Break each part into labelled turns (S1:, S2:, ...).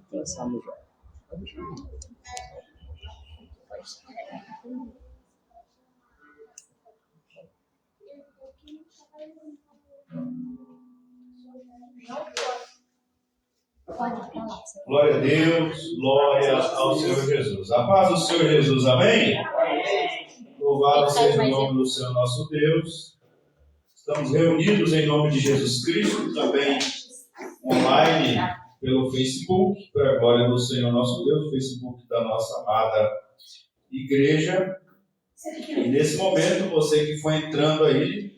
S1: Começamos já.
S2: Glória a Deus, glória ao Senhor Jesus. A paz do Senhor Jesus, amém? Louvado seja o nome do Senhor nosso Deus. Estamos reunidos em nome de Jesus Cristo, também online pelo Facebook, para a glória do Senhor nosso Deus, o Facebook da nossa amada igreja. E nesse momento, você que foi entrando aí,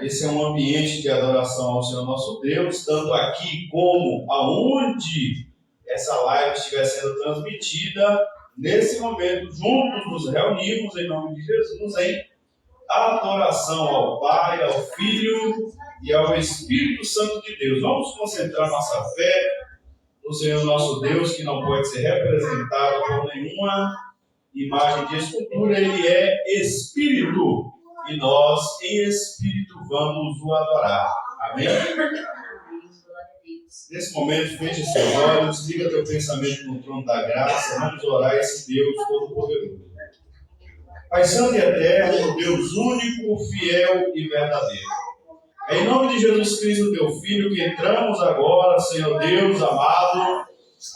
S2: esse é um ambiente de adoração ao Senhor nosso Deus, tanto aqui como aonde essa live estiver sendo transmitida. Nesse momento, juntos nos reunimos em nome de Jesus em adoração ao Pai, ao Filho e ao Espírito Santo de Deus. Vamos concentrar nossa fé no Senhor nosso Deus, que não pode ser representado por nenhuma imagem de escultura. Ele é Espírito e nós em Espírito vamos o adorar. Amém? Nesse momento, feche seus olhos, liga teu pensamento no trono da graça. Vamos orar a esse Deus Todo-Poderoso. Pai Santo e Eterno, Deus único, fiel e verdadeiro. É em nome de Jesus Cristo, teu Filho, que entramos agora, Senhor Deus amado,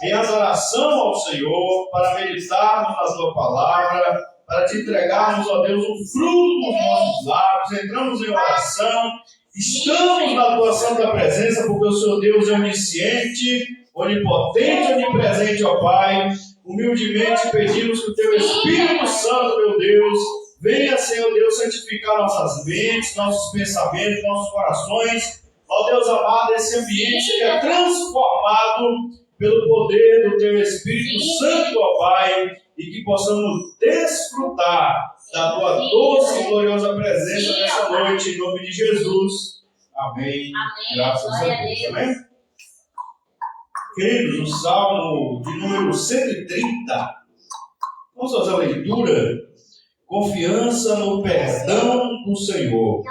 S2: em adoração ao Senhor, para meditarmos na tua palavra, para te entregarmos, ó Deus, o fruto dos nossos lábios. Entramos em oração, estamos na tua santa presença, porque o Senhor Deus é onisciente, onipotente, onipresente, ó Pai. Humildemente pedimos que o teu Espírito Santo, meu Deus, venha, Senhor Deus, santificar nossas mentes, nossos pensamentos, nossos corações. Ó Deus amado, esse ambiente seja transformado pelo poder do teu Espírito Santo, ó Pai, e que possamos desfrutar da tua doce e gloriosa presença nessa noite, em nome de Jesus. Amém. Graças a Deus. Amém. Queridos, o Salmo de número 130, vamos fazer a leitura. Confiança no perdão do Senhor.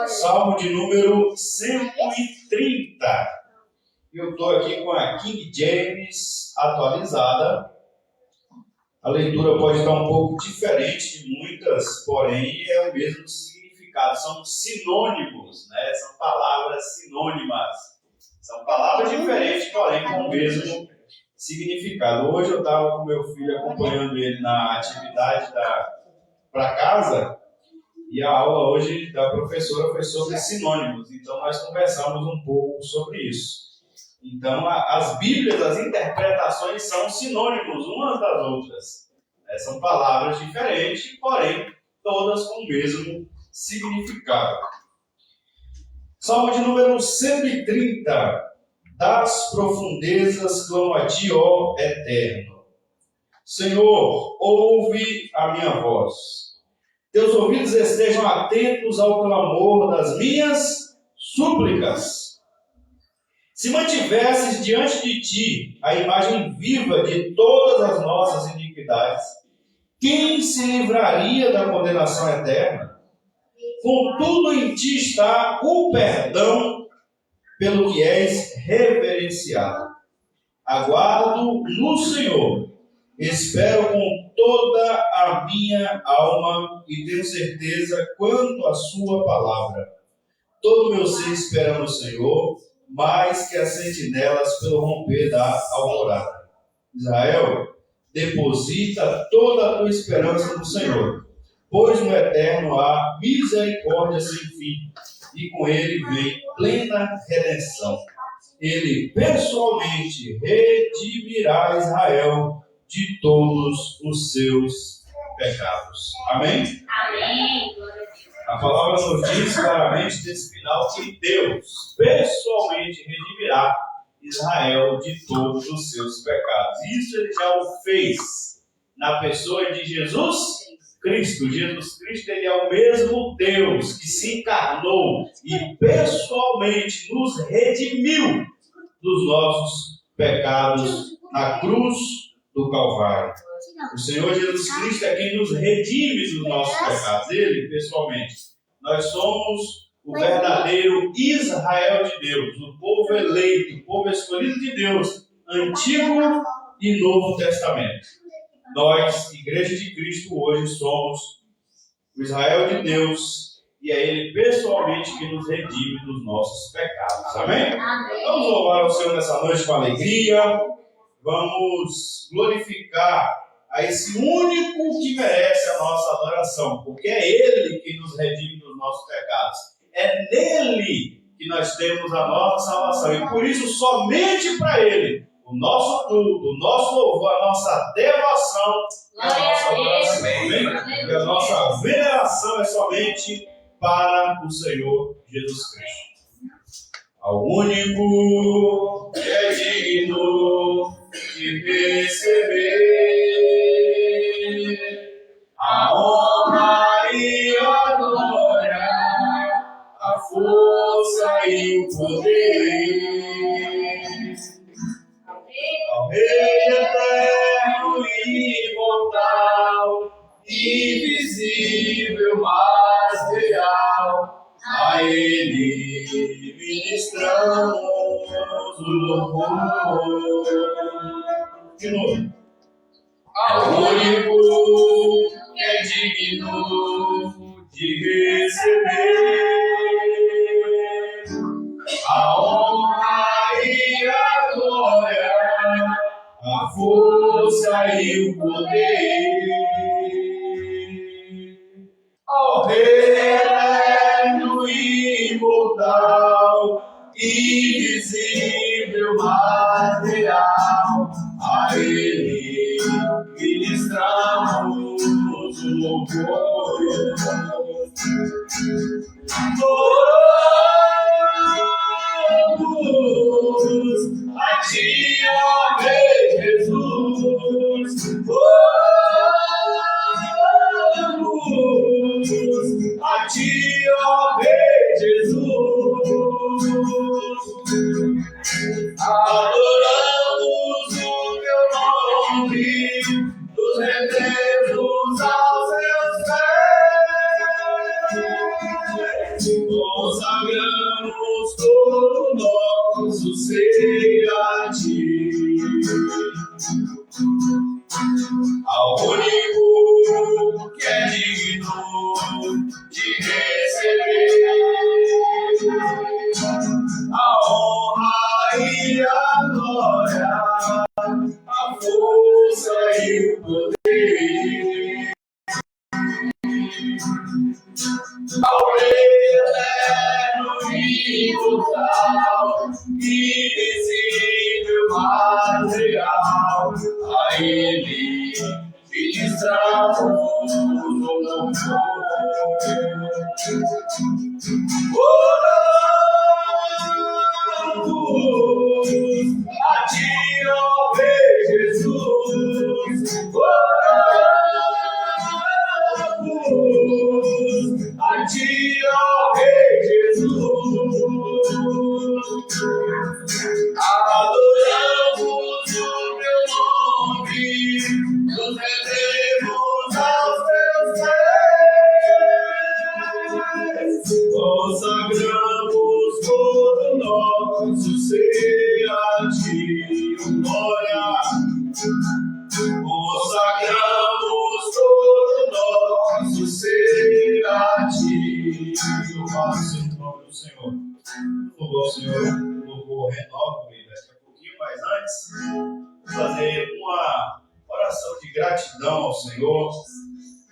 S2: Salmo de número 130. Eu estou aqui com a King James atualizada. A leitura pode estar um pouco diferente de muitas, porém é o mesmo significado. São sinônimos, né? São palavras sinônimas. São palavras diferentes, porém com o mesmo significado. Hoje eu estava com meu filho acompanhando ele na atividade para casa, e a aula hoje da professora foi sobre sinônimos. Então nós conversamos um pouco sobre isso. Então as Bíblias, as interpretações são sinônimos umas das outras. São palavras diferentes, porém todas com o mesmo significado. Salmo de número 130. Das profundezas clamo a ti, ó Eterno. Senhor, ouve a minha voz. Teus ouvidos estejam atentos ao clamor das minhas súplicas. Se mantivesses diante de ti a imagem viva de todas as nossas iniquidades, quem se livraria da condenação eterna? Contudo, em ti está o perdão, pelo que és reverenciado. Aguardo no Senhor, espero com toda a minha alma e tenho certeza quanto à sua palavra. Todo meu ser espera no Senhor, mais que as sentinelas pelo romper da alvorada. Israel, deposita toda a tua esperança no Senhor, pois no Eterno há misericórdia sem fim, e com ele vem plena redenção. Ele pessoalmente redimirá Israel de todos os seus pecados. Amém?
S3: Amém.
S2: A palavra nos diz claramente nesse final que Deus pessoalmente redimirá Israel de todos os seus pecados. Isso ele já o fez na pessoa de Jesus Cristo. Jesus Cristo, ele é o mesmo Deus que se encarnou e pessoalmente nos redimiu dos nossos pecados na cruz do Calvário. O Senhor Jesus Cristo é quem nos redime dos nossos pecados, ele pessoalmente. Nós somos o verdadeiro Israel de Deus, o povo eleito, o povo escolhido de Deus, Antigo e Novo Testamento. Nós, Igreja de Cristo, hoje somos o Israel de Deus e é Ele pessoalmente que nos redime dos nossos pecados. Amém? Vamos louvar o Senhor nessa noite com alegria. Vamos glorificar a esse único que merece a nossa adoração, porque é Ele que nos redime dos nossos pecados. É nele que nós temos a nossa salvação e por isso somente para Ele o nosso culto, o nosso louvor, a nossa devoção e a nossa adoração. Amém? E a nossa veneração é somente para o Senhor Jesus Cristo. Ao único que é digno de receber a honra e a glória, a força e o poder. Ao Rei eterno e imortal, invisível, mas real, a Ele ministramos o louvor. De novo. Ao único que é digno de receber a honra e a glória, a força e o poder. Ao Rei eterno e imortal, invisível, mas real, a Ele ministramos o louvor. Oramos a Ti, ó Rei Jesus. Oramos a Ti, ó Rei Jesus. Adoramos o Teu nome, nos rendemos aos Teus pés, consagramos todo o nosso ser a Ti. Ao único que é digno de receber a honra e a glória, a força e o poder. Ao Rei eterno e imortal, invisível, mas real, a Ele ministramos o louvor. Oramos a Ti, ó Rei Jesus. Oramos a Ti, ó Rei Jesus. Adoramos o Teu nome, nos rendemos aos Teus pés, consagramos todo o nosso ser a Ti, glória. Consagramos todo o nosso ser a Ti. Louvado seja o nome do Senhor. Louvor, Senhor, louvor renova daqui a pouquinho, mas antes, fazer uma oração de gratidão ao Senhor.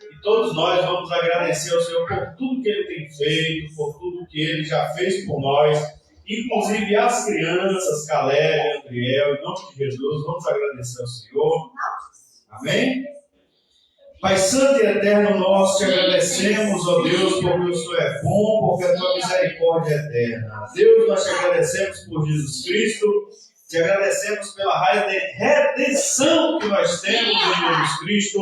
S2: E todos nós vamos agradecer ao Senhor por tudo que Ele tem feito, por tudo que Ele já fez por nós, inclusive as crianças, Caleb, Andriel, em nome de Jesus, vamos agradecer ao Senhor. Amém? Pai Santo e Eterno, nós te agradecemos, ó Deus, porque o Senhor é bom, porque a tua misericórdia é eterna. Deus, nós te agradecemos por Jesus Cristo, te agradecemos pela redenção que nós temos em Jesus Cristo,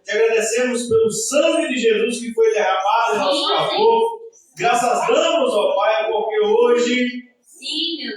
S2: te agradecemos pelo sangue de Jesus que foi derramado em nosso favor. Graças damos, ó Pai, porque hoje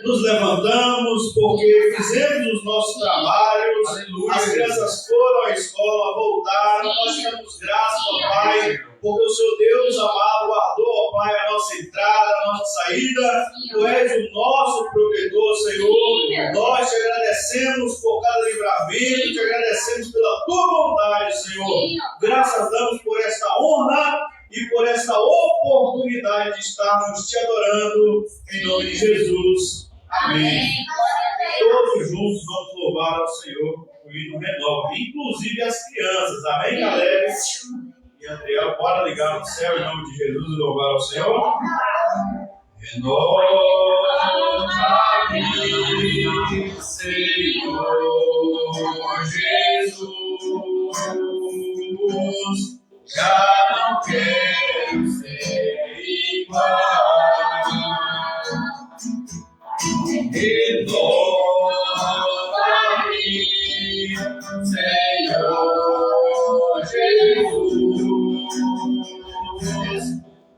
S2: nos levantamos, porque fizemos os nossos trabalhos. Aleluia. As crianças foram à escola, voltaram. Nós temos graça, ó Pai, porque o Senhor Deus amado guardou, ó Pai, a nossa entrada, a nossa saída. Tu és o nosso protetor, Senhor. Nós te agradecemos por cada livramento, te agradecemos pela tua bondade, Senhor. Graças damos por esta honra e por esta oportunidade de estarmos te adorando em nome de Jesus. Amém. Todos juntos vamos louvar ao Senhor o hino renova, inclusive as crianças. Amém, Caleb e Andriel? Bora ligar no céu em nome de Jesus e louvar ao Senhor. Renova-me, Senhor Jesus, já não quero ser igual. Renova-me, Senhor Jesus,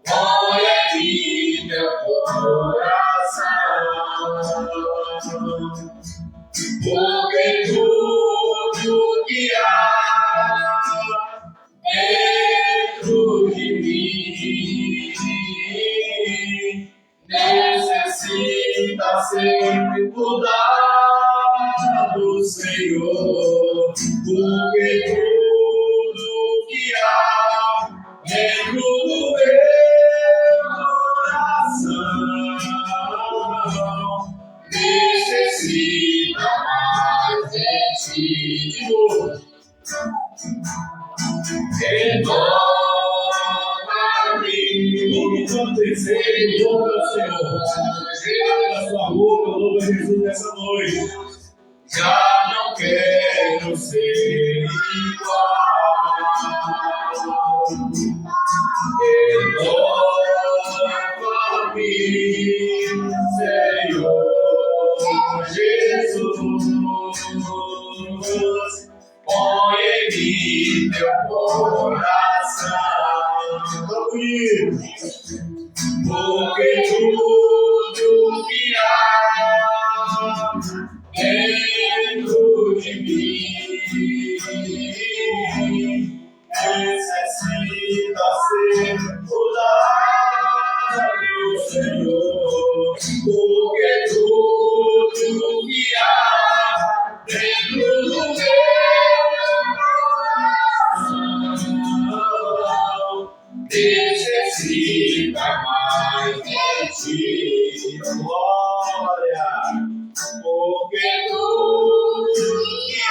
S2: põe em mim teu coração, porque tudo que há dentro de mim necessita sempre cuidado, Senhor, porque tudo que há dentro do meu coração necessita mais de ti. Renova-me. Tudo acontecer, louva o Senhor. Abre a sua boca, louva Jesus nessa noite. Já não quero ser igual. Renova-me, Senhor Jesus. Põe em mim teu coração, porque tudo que há dentro de mim necessita ser mudado, Senhor, porque tudo que há dentro do meu necessita mais de ti, glória, porque tudo que há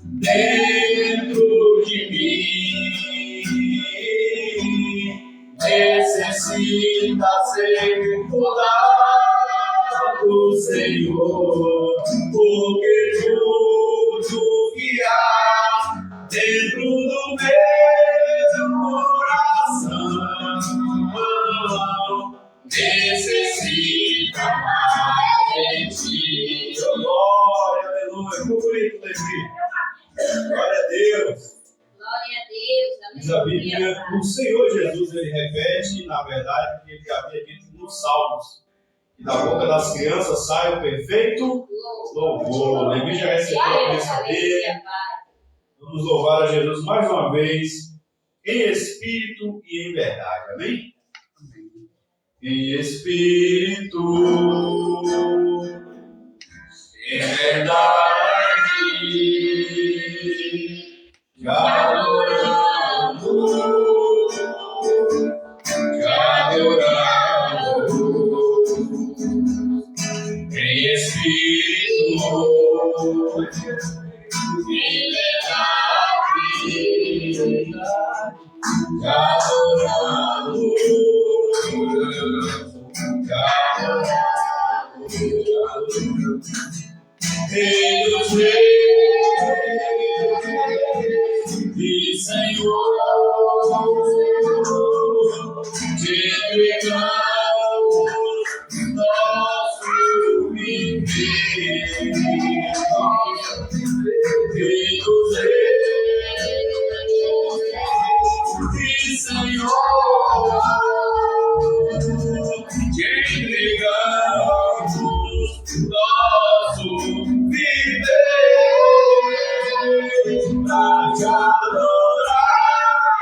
S2: dentro de mim necessita ser mudado, Senhor, porque tudo que há dentro do meu necessita mais de ti. Glória, aleluia. Ficou bonito, Levi. Glória a Deus.
S1: Glória a Deus.
S2: Diz a Bíblia, o Senhor Jesus, ele repete, na verdade, o que ele havia dito nos Salmos. Que da boca das crianças sai o perfeito louvor. Levi já recebeu a bênção dele. Vamos louvar a Jesus mais uma vez, em espírito e em verdade. Amém? Em espírito, em verdade, te adoramos, em espírito, em verdade, te adoramos. Rei dos reis e Senhor, te entregamos nosso viver. Rei dos reis e Senhor, te entregamos nosso viver, pra te adorar,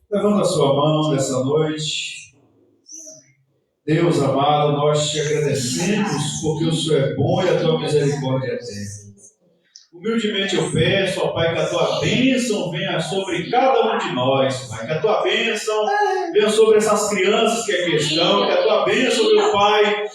S2: Levanta a sua mão nessa noite. Deus amado, nós te agradecemos porque o Senhor é bom e a tua misericórdia é eterna. Humildemente eu peço, ó Pai, que a tua bênção venha sobre cada um de nós, Pai. Que a tua bênção venha sobre essas crianças que aqui estão. Que a tua bênção, meu Pai,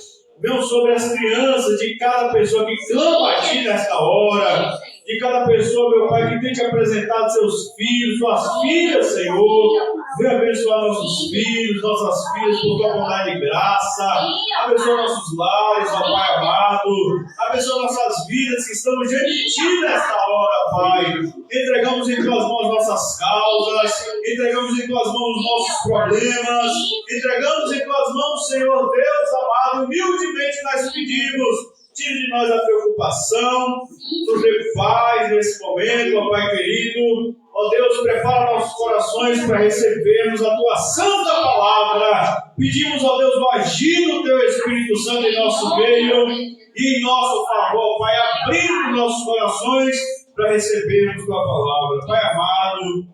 S2: venha sobre as crianças de cada pessoa que clama a ti nesta hora. De cada pessoa, meu Pai, que tem te apresentado seus filhos, suas filhas, Senhor. Venha abençoar nossos filhos, nossas filhas, por tua bondade e graça. Abençoa nossos lares, ó Pai amado. Abençoa nossas vidas que estamos diante de ti nesta hora, Pai. Entregamos em tuas mãos nossas causas. Entregamos em tuas mãos nossos problemas. Entregamos em tuas mãos, Senhor Deus amado. Humildemente nós pedimos. Tire de nós a preocupação, nos dê paz nesse momento, ó Pai querido. Ó Deus, prepara nossos corações para recebermos a Tua santa palavra. Pedimos, ó Deus, o agir do Teu Espírito Santo em nosso meio e em nosso favor, Pai, abrindo nossos corações para recebermos Tua palavra. Pai amado,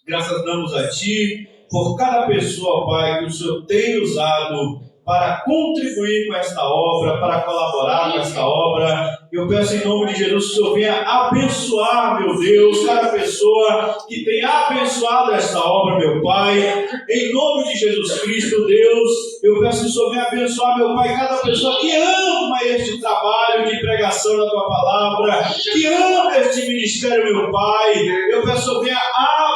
S2: graças damos a Ti por cada pessoa, Pai, que o Senhor tem usado para contribuir com esta obra, para colaborar com esta obra. Eu peço em nome de Jesus que o Senhor venha abençoar, meu Deus, cada pessoa que tem abençoado esta obra, meu Pai. Em nome de Jesus Cristo, Deus, eu peço que o Senhor venha abençoar, meu Pai, cada pessoa que ama este trabalho de pregação da Tua palavra, que ama este ministério, meu Pai. Eu peço que o Senhor venha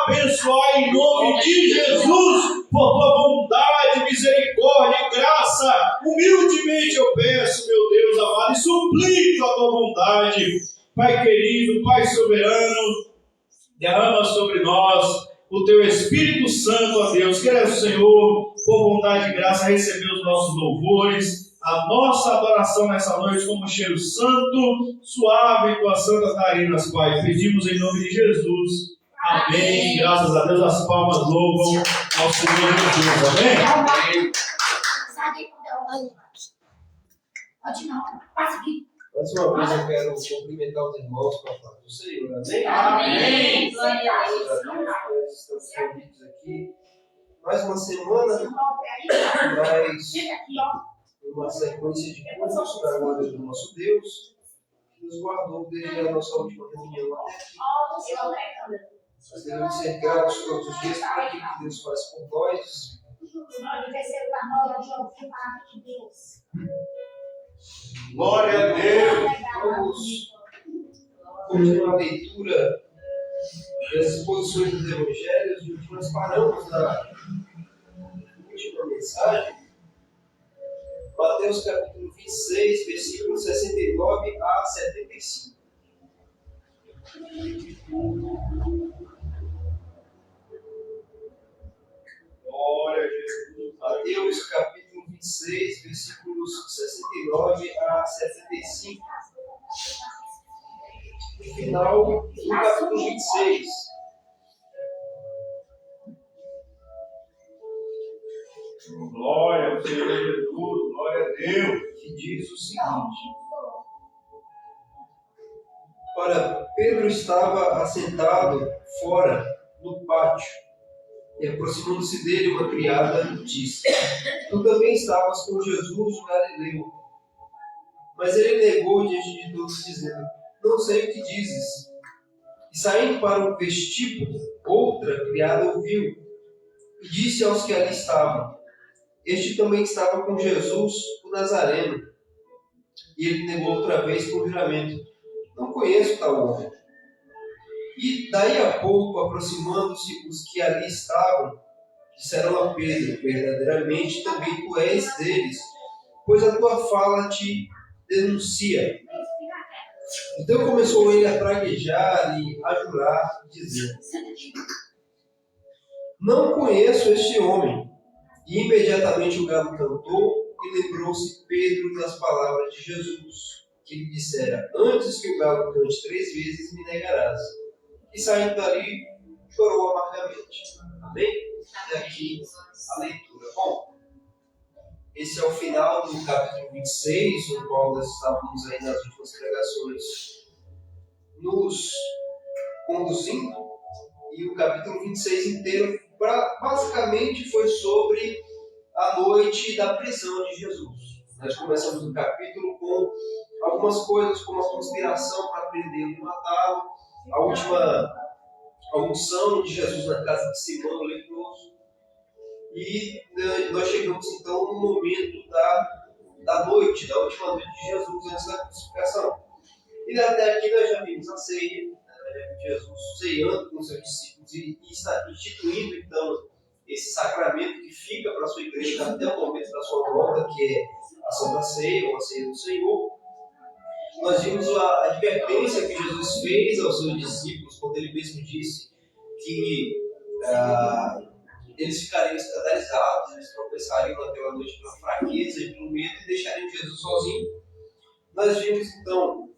S2: abençoar em nome de Jesus, por Tua bondade, misericórdia e graça. Humildemente eu peço, meu Deus amado, e suplico a Tua bondade. Pai querido, Pai soberano, derrama sobre nós o Teu Espírito Santo, ó Deus. Queira o Senhor, por bondade e graça, receber os nossos louvores, a nossa adoração nessa noite como cheiro santo, suave em Tuas santas narinas, Pai. Pedimos em nome de Jesus. Amém. Graças a Deus, as palmas louvam ao Senhor Jesus. Amém.
S1: Pode não, passa aqui.
S3: Mais uma vez eu quero cumprimentar os irmãos com a paz do Senhor. Amém?
S1: Amém. Glória a Deus.
S3: Nós estamos reunidos aqui. Mais uma semana, mais uma sequência de cultos para a glória do nosso Deus, que nos guardou desde a nossa última reunião até aqui. Nós devemos ser gratos todos os dias por aquilo que Deus faz por nós,
S2: Glória a Deus.
S3: Vamos continuar a leitura das exposições dos evangelhos, e nós paramos na última mensagem, Mateus capítulo 26, versículos 69 a 75.
S2: Glória a Jesus.
S3: Mateus capítulo 26, versículos 69 a 75. No final do capítulo 26.
S2: Glória ao Senhor Jesus. Glória a Deus.
S3: Que diz o seguinte: Ora, Pedro estava assentado fora, no pátio, e aproximando-se dele, uma criada disse: Tu também estavas com Jesus, o Galileu. Mas ele negou diante de todos, dizendo: Não sei o que dizes. E saindo para o vestíbulo, outra criada ouviu, e disse aos que ali estavam: Este também estava com Jesus, o Nazareno. E ele negou outra vez com juramento: Não conheço tal homem. E daí a pouco, aproximando-se os que ali estavam, disseram a Pedro: Verdadeiramente também tu és deles, pois a tua fala te denuncia. Então começou ele a praguejar e a jurar, dizendo: Não conheço este homem. E imediatamente o galo cantou, e lembrou-se Pedro das palavras de Jesus, que lhe dissera: Antes que o galo cante 3 vezes, me negarás. E saindo dali, chorou amargamente. Amém? Até aqui a leitura. Bom, esse é o final do capítulo 26, no qual nós estávamos aí nas últimas pregações nos conduzindo. E o capítulo 26 inteiro basicamente foi sobre a noite da prisão de Jesus. Nós começamos o capítulo com algumas coisas, como a conspiração para prendê-lo e matá-lo, a última unção de Jesus na casa de Simão, o leproso. E nós chegamos então no momento da noite, da última noite de Jesus antes da crucificação. E até aqui nós já vimos a ceia, Jesus ceando com os seus discípulos e está instituindo então esse sacramento que fica para a sua igreja até o momento da sua volta, que é a Santa Ceia, ou a Ceia do Senhor. Nós vimos a advertência que Jesus fez aos seus discípulos, quando ele mesmo disse que eles ficariam escandalizados, eles tropeçariam naquela noite pela fraqueza e pelo medo e deixariam Jesus sozinho. Nós vimos então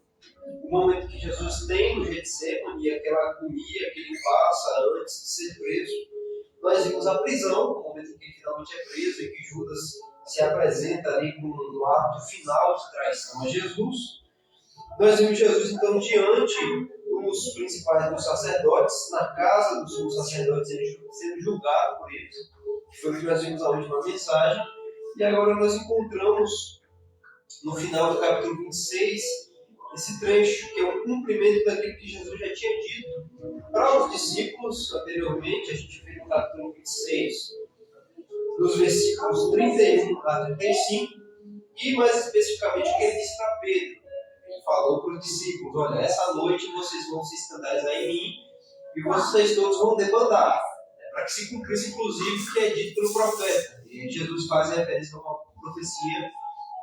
S3: o momento que Jesus tem no Getsemane, aquela agonia que ele passa antes de ser preso. Nós vimos a prisão, o momento em que ele finalmente é preso e que Judas se apresenta ali no ato final de traição a Jesus. Nós vimos Jesus então diante dos principais dos sacerdotes, na casa dos sumos sacerdotes, sendo julgado por eles, que foi o que nós vimos na última mensagem. E agora nós encontramos no final do capítulo 26 esse trecho que é um cumprimento daquilo que Jesus já tinha dito para os discípulos anteriormente. A gente vê no capítulo 26, dos versículos 31 a 35, e mais especificamente o que ele disse para Pedro. Ele falou para os discípulos: olha, essa noite vocês vão se escandalizar em mim e vocês todos vão debandar, para que se cumprisse inclusive o que é dito pelo profeta. E Jesus faz referência a uma profecia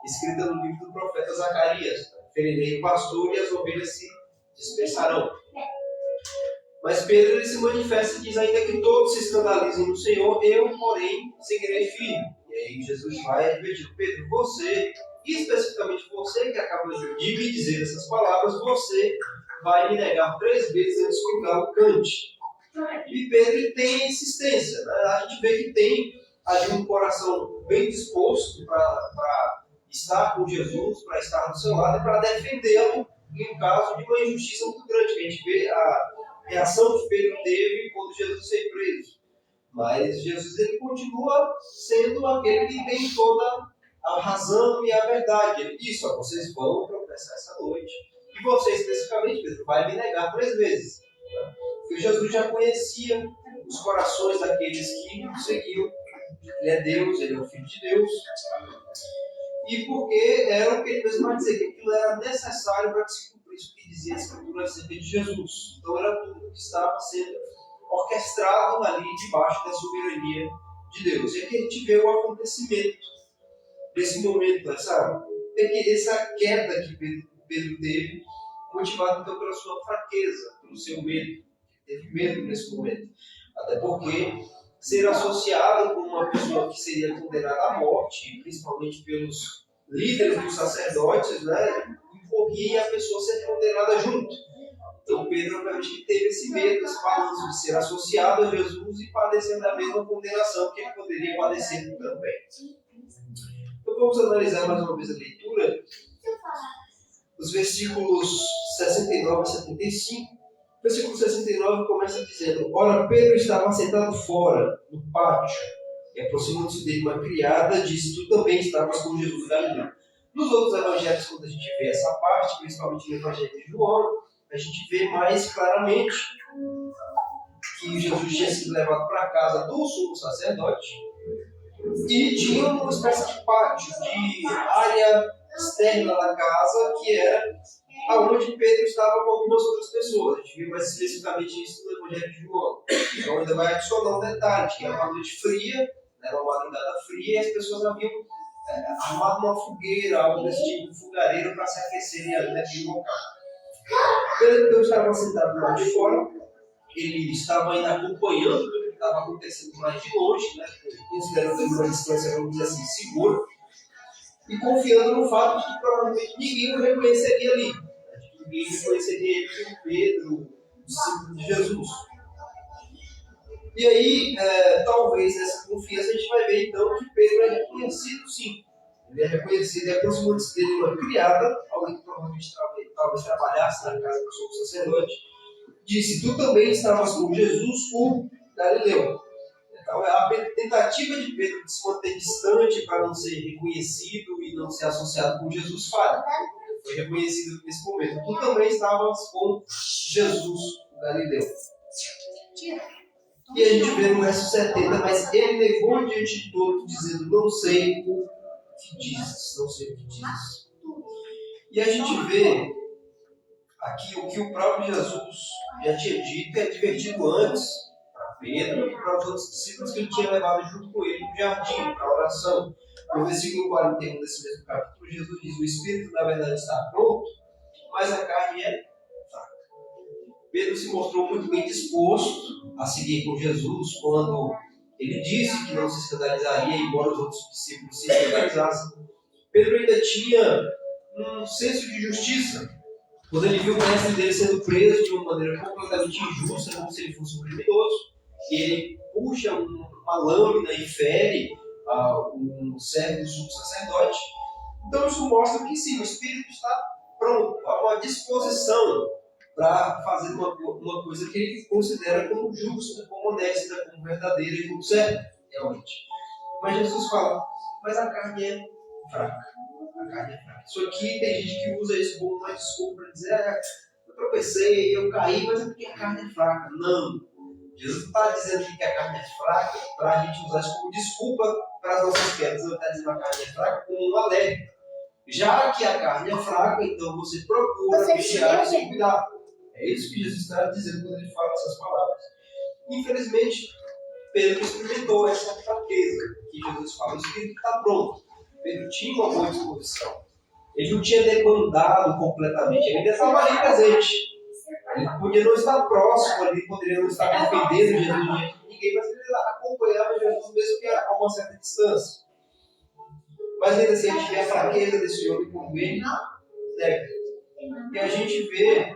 S3: escrita no livro do profeta Zacarias: ferirei o pastor e as ovelhas se dispersarão. Mas Pedro ele se manifesta e diz: ainda que todos se escandalizem no Senhor, eu, porém, seguirei firme. E aí Jesus vai advertir: Pedro, você, e especificamente você que acaba de me dizer essas palavras, você vai me negar 3 vezes antes que o galo cante. E Pedro tem insistência, né? A gente vê que tem ali um coração bem disposto para estar com Jesus, para estar do seu lado e para defendê-lo em um caso de uma injustiça muito grande. A gente vê a reação que Pedro teve quando Jesus foi preso. Mas Jesus ele continua sendo aquele que tem toda a razão e a verdade. Ele disse: ó, vocês vão tropeçar essa noite. E você especificamente, Pedro, vai me negar 3 vezes. Porque Jesus já conhecia os corações daqueles que o seguiam ele é Deus, ele é o Filho de Deus. E porque era o que ele mesmo vai dizer, que aquilo era necessário para que se cumprisse o que dizia a Escritura acerca de Jesus. Então era tudo que estava sendo orquestrado ali debaixo da soberania de Deus. E aqui a gente vê o acontecimento desse momento, essa queda que Pedro teve, motivado então pela sua fraqueza, pelo seu medo. Ele teve medo nesse momento. Até porque ser associado com uma pessoa que seria condenada à morte, principalmente pelos líderes dos sacerdotes, né, imporia a pessoa ser condenada junto. Então Pedro, obviamente, teve esse medo, esse balanço de ser associado a Jesus e padecer da mesma condenação que ele poderia padecer também. Então vamos analisar mais uma vez a leitura, os versículos 69 a 75. O versículo 69 começa dizendo: Ora, Pedro estava sentado fora, no pátio, e aproximando-se dele uma criada, disse: Tu também estavas com Jesus Galileu. Nos outros evangelhos, quando a gente vê essa parte, principalmente no evangelho de João, a gente vê mais claramente que Jesus tinha sido levado para a casa do sumo sacerdote e tinha uma espécie de pátio, de área externa da casa, que era aonde Pedro estava com algumas outras pessoas. A gente viu mais especificamente isso no Evangelho de João. Então ainda vai adicionar um detalhe, que era uma noite fria, era uma madrugada fria, e as pessoas haviam armado uma fogueira, algo desse tipo, um fogareiro, para se aquecerem ali naquele local. Pedro estava sentado lá de fora, ele estava ainda acompanhando o que estava acontecendo mais de longe, né, considerando uma distância, vamos dizer assim, segura, e confiando no fato de que provavelmente ninguém o reconheceria ali. Ninguém reconheceria ele como Pedro, discípulo de Jesus. E aí, talvez nessa confiança, a gente vai ver então que Pedro é reconhecido sim. Ele é reconhecido, é aproximando-se dele uma criada, alguém que provavelmente talvez trabalhasse na casa do sumo sacerdote, disse: Tu também estavas com Jesus, o Galileu. Então, é a tentativa de Pedro de se manter distante para não ser reconhecido e não ser associado com Jesus falha. Foi reconhecido nesse momento. Tu também estavas com Jesus, o Galileu. E a gente vê no verso 70, mas ele negou diante de todos, dizendo: Não sei o que dizes, não sei o que dizes. E a gente vê aqui o que o próprio Jesus já tinha dito e advertido antes para Pedro e para os outros discípulos que ele tinha levado junto com ele no jardim, para a oração. No versículo 41 desse mesmo capítulo, Jesus diz: O Espírito, na verdade, está pronto, mas a carne é fraca. Pedro se mostrou muito bem disposto a seguir com Jesus quando ele disse que não se escandalizaria, embora os outros discípulos se escandalizassem. Pedro ainda tinha um senso de justiça quando ele viu o mestre dele sendo preso de uma maneira completamente injusta, como se ele fosse um criminoso. E ele puxa uma lâmina e fere um servo do sumo sacerdote. Então isso mostra que sim, o Espírito está pronto, há uma disposição para fazer uma coisa que ele considera como justa, como honesta, como verdadeira e como certa, realmente. Mas Jesus fala: mas a carne é fraca. A carne é fraca. Isso aqui tem gente que usa isso como uma desculpa para dizer: eu tropecei, eu caí, mas é porque a carne é fraca. Não. Jesus não está dizendo que a carne é fraca para a gente usar isso como desculpa para as nossas quedas. Ele está dizendo que a carne é fraca como um alerta. Já que a carne é fraca, então você procura vigiar e se cuidar. É isso que Jesus está dizendo quando ele fala essas palavras. Infelizmente, Pedro experimentou essa fraqueza que Jesus fala. O Espírito está pronto. Pedro tinha uma boa disposição. Ele não tinha demandado completamente. Ele ainda estava ali presente. Ele podia não estar próximo, ele poderia não estar defendendo Jesus diante de ninguém, mas ele acompanhava Jesus mesmo que a uma certa distância. Mas ainda assim, a gente vê a fraqueza desse homem como ele, né? E a gente vê que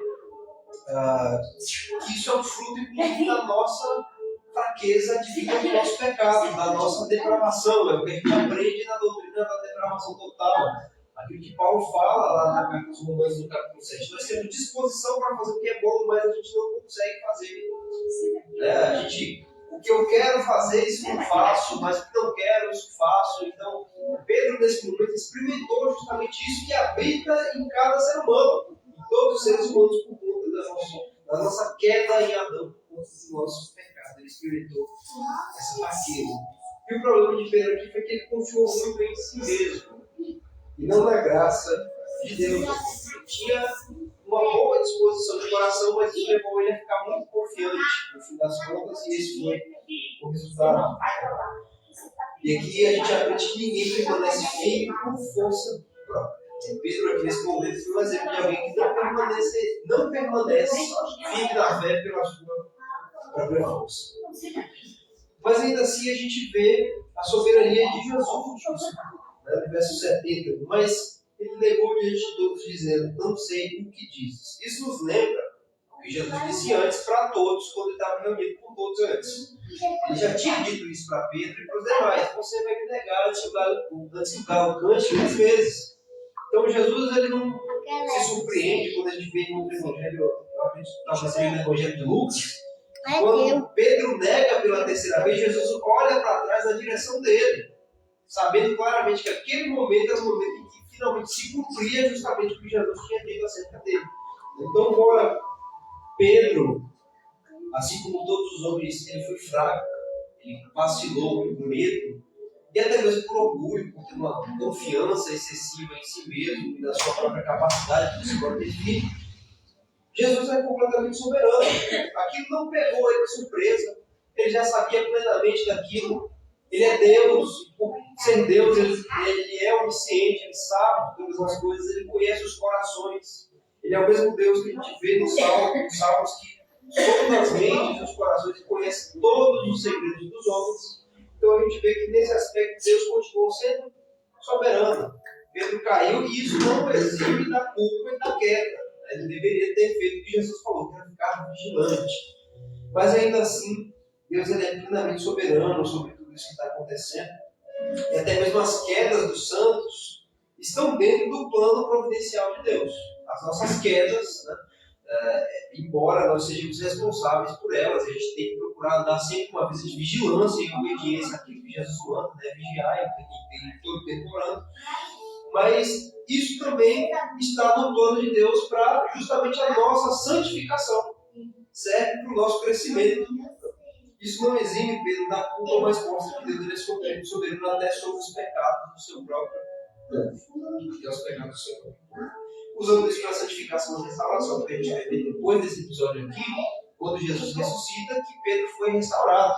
S3: isso é um fruto, inclusive, da nossa fraqueza devido ao nosso pecado, da nossa depravação. É o que a gente aprende na doutrina da depravação total. Aquilo que Paulo fala lá na carta dos Romanos, no capítulo 7. Nós temos disposição para fazer o que é bom, mas a gente não consegue fazer. O que eu quero fazer, isso não faço, mas o que não quero, isso faço. Então, Pedro, nesse momento, experimentou justamente isso que habita em cada ser humano, em todos os seres humanos, por conta da nossa queda em Adão, por conta do nosso pecado. Ele experimentou essa fraqueza. E o problema de que ele confiou muito em si mesmo e não na graça de Deus. Ele tinha uma boa disposição de coração, mas isso levou ele a ficar muito confiante no fim das contas, e esse foi o resultado. E aqui a gente aprende que ninguém permanece firme por força própria. Pedro, aqui nesse momento, foi um exemplo de alguém que não permanece firme na fé pela sua própria força. Mas ainda assim a gente vê a soberania de Jesus, né, no verso 70. Mas ele negou diante de todos, dizendo: não sei o que dizes. Isso nos lembra o que Jesus disse antes para todos, quando ele estava reunido com todos antes. Ele já tinha dito isso para Pedro e para os demais: você vai me negar antes que o galo cante 3 vezes. Então Jesus ele não se surpreende quando a gente vê no outro evangelho, eu acredito que talvez seja no evangelho de Lucas, quando Pedro nega pela 3ª vez, Jesus olha para trás na direção dele, sabendo claramente que aquele momento era o momento em que finalmente se cumpria justamente o que Jesus tinha dito acerca dele. Então, embora Pedro, assim como todos os homens, ele foi fraco, ele vacilou por medo, e até mesmo por orgulho, por ter uma confiança excessiva em si mesmo e na sua própria capacidade de se proteger, Jesus é completamente soberano. Aquilo não pegou ele de surpresa, ele já sabia plenamente daquilo. Ele é Deus, por ser Deus, ele é onisciente, ele sabe de todas as coisas, ele conhece os corações. Ele é o mesmo Deus que a gente vê nos Salmos, que sonda as mentes e os corações e conhece todos os segredos dos homens. Então a gente vê que nesse aspecto Deus continuou sendo soberano. Pedro caiu e isso não exime da culpa e da queda. Ele deveria ter feito o que Jesus falou, que era ficar vigilante. Mas ainda assim, Deus ele é plenamente soberano sobre tudo isso que está acontecendo. E até mesmo as quedas dos santos estão dentro do plano providencial de Deus. As nossas quedas, né, embora nós sejamos responsáveis por elas, a gente tem que procurar dar sempre uma visita de vigilância e obediência àquilo que Jesus manda, né, vigiar e todo tempo orando. Mas isso também está no plano de Deus para justamente a nossa santificação. Serve para o nosso crescimento. Isso não exime Pedro da culpa, mas mostra que Deus ele é soberano até sobre os pecados do seu próprio povo. Que é os pecados do seu próprio povo. Usando isso para a santificação e restauração, porque a gente vai ver depois desse episódio aqui, quando Jesus ressuscita, que Pedro foi restaurado.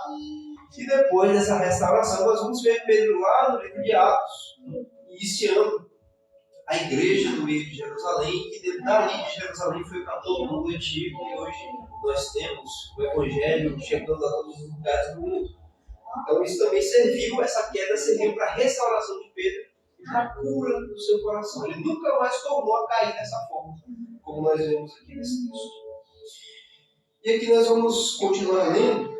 S3: E depois dessa restauração, nós vamos ver Pedro lá no livro de Atos, iniciando a igreja do meio de Jerusalém, que dali de Jerusalém foi para todo o mundo antigo, e hoje nós temos o Evangelho chegando a todos os lugares do mundo. Então isso também serviu, essa queda serviu para a restauração de Pedro e para a cura do seu coração. Ele nunca mais tornou a cair dessa forma, como nós vemos aqui nesse texto. E aqui nós vamos continuar lendo,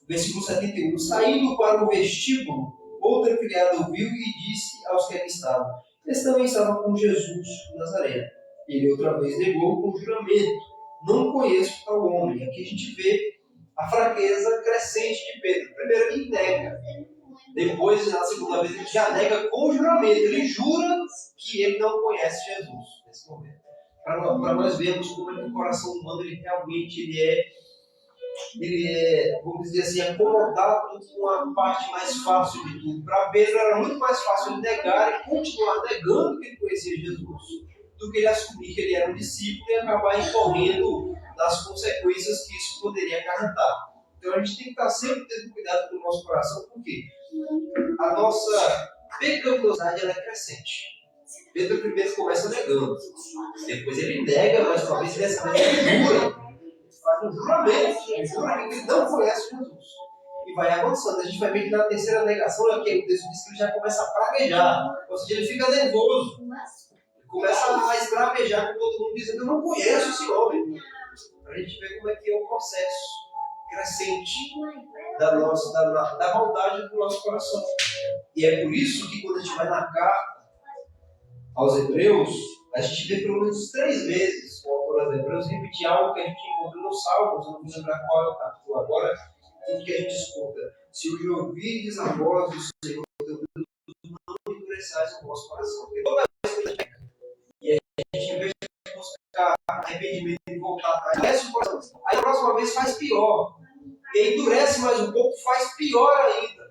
S3: versículo 71. Saindo para o vestíbulo, outra criada ouviu e disse aos que ali estavam: esse também estava com Jesus o Nazareno. Ele outra vez negou com juramento: não conheço tal homem. Aqui a gente vê a fraqueza crescente de Pedro. Primeiro ele nega. Depois, na segunda vez, ele já nega com juramento. Ele jura que ele não conhece Jesus nesse momento. Para nós vermos como o coração humano ele realmente é, vamos dizer assim, acomodado com a parte mais fácil de tudo. Para Pedro era muito mais fácil ele negar e continuar negando que ele conhecia Jesus, do que ele assumir que ele era um discípulo e acabar incorrendo nas consequências que isso poderia acarretar. Então a gente tem que estar sempre tendo cuidado com o nosso coração, porque a nossa pecaminosidade ela é crescente. Pedro primeiro começa negando, depois ele nega, mas talvez dessa vez ele jura. Faz um juramento, ele jura que ele não conhece Jesus. E vai avançando. A gente vai ver que na terceira negação, o texto diz que ele já começa a praguejar. Ou seja, ele fica nervoso. Ele começa a esbravejar com todo mundo, dizendo: eu não conheço esse homem. Para a gente ver como é que é o processo crescente da maldade do nosso coração. E é por isso que quando a gente vai na carta aos Hebreus, a gente vê pelo menos 3 vezes o autor aos Hebreus repetir algo que a gente encontra nos Salmos, eu não vou lembrar qual é o capítulo agora, em que a gente escuta: se hoje ouvirdes a voz do Senhor, teu Deus, não endureçais o vosso coração. Porque toda vez que a gente e a gente, em vez de buscar arrependimento e voltar atrás, endurece o coração. Aí a próxima vez faz pior. E endurece mais um pouco, faz pior ainda.